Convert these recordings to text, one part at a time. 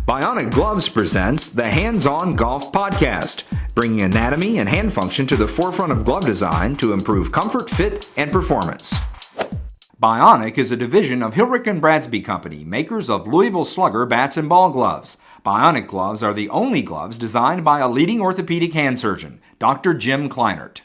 Bionic Gloves presents the Hands-On Golf Podcast, bringing anatomy and hand function to the forefront of glove design to improve comfort, fit, and performance. Bionic is a division of Hilrich & Bradsby Company, makers of Louisville Slugger bats and ball gloves. Bionic gloves are the only gloves designed by a leading orthopedic hand surgeon, Dr. Jim Kleinert.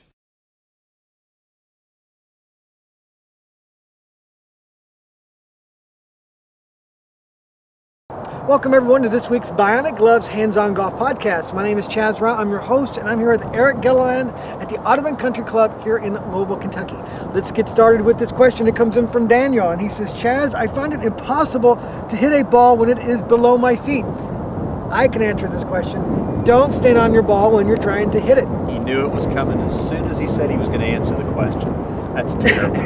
Welcome everyone to this week's Bionic Gloves Hands-On Golf Podcast. My name is Chaz Rao. I'm your host, and I'm here with Eric Gilliland at the Audubon Country Club here in Louisville, Kentucky. Let's get started with this question. It comes in from Daniel, and he says, Chaz, I find it impossible to hit a ball when it is below my feet. I can answer this question. Don't stand on your ball when you're trying to hit it. He knew it was coming as soon as he said he was going to answer the question. That's terrible.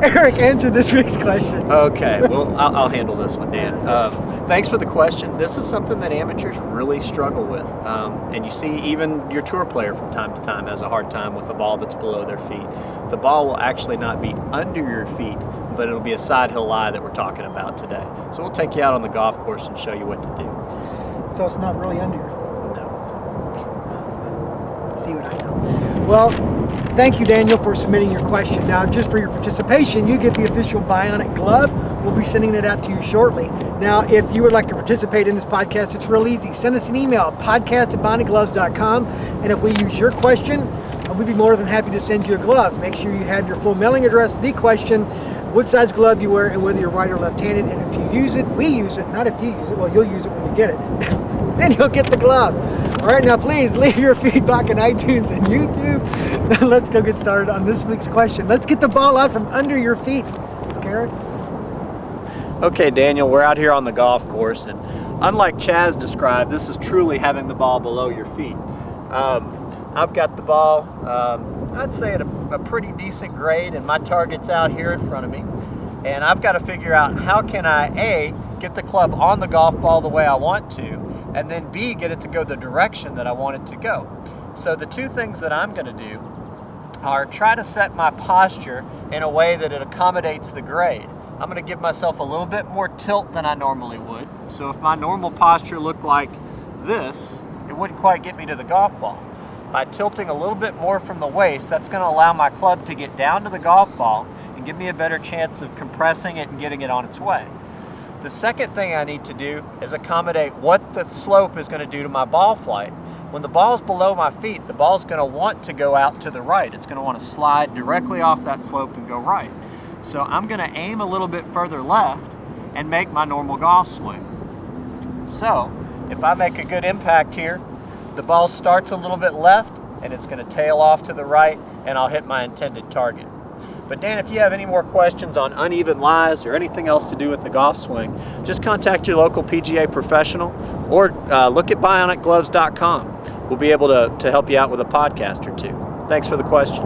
Eric, answer this week's question. Okay, well, I'll handle this one, Dan. Thanks for the question. This is something that amateurs really struggle with. And you see even your tour player from time to time has a hard time with a ball that's below their feet. The ball will actually not be under your feet, but it'll be a side hill lie that we're talking about today. So we'll take you out on the golf course and show you what to do. So it's not really under your feet? No. See what I know. Well, thank you, Daniel, for submitting your question. Now, just for your participation, you get the official Bionic glove. We'll be sending it out to you shortly. Now, if you would like to participate in this podcast, it's real easy. Send us an email, podcast@bionicgloves.com, and if we use your question, we'd be more than happy to send you a glove. Make sure you have your full mailing address, the question, what size glove you wear, and whether you're right or left-handed. And if you use it, we use it. Not if you use it. Well, you'll use it when you get it. Then you'll get the glove. All right, now please leave your feedback on iTunes and YouTube. Now let's go get started on this week's question. Let's get the ball out from under your feet. Eric? Okay, Daniel, we're out here on the golf course, and unlike Chaz described, this is truly having the ball below your feet. I've got the ball, I'd say at a pretty decent grade, and my target's out here in front of me. And I've got to figure out how can I, A, get the club on the golf ball the way I want to, and then B, get it to go the direction that I want it to go. So the two things that I'm going to do are try to set my posture in a way that it accommodates the grade. I'm going to give myself a little bit more tilt than I normally would. So if my normal posture looked like this, it wouldn't quite get me to the golf ball. By tilting a little bit more from the waist, that's going to allow my club to get down to the golf ball and give me a better chance of compressing it and getting it on its way. The second thing I need to do is accommodate what the slope is going to do to my ball flight. When the ball's below my feet, the ball's going to want to go out to the right. It's going to want to slide directly off that slope and go right. So I'm going to aim a little bit further left and make my normal golf swing. So if I make a good impact here, the ball starts a little bit left and it's going to tail off to the right, and I'll hit my intended target. But Dan, if you have any more questions on uneven lies or anything else to do with the golf swing, just contact your local PGA professional or look at bionicgloves.com. We'll be able to help you out with a podcast or two. Thanks for the question.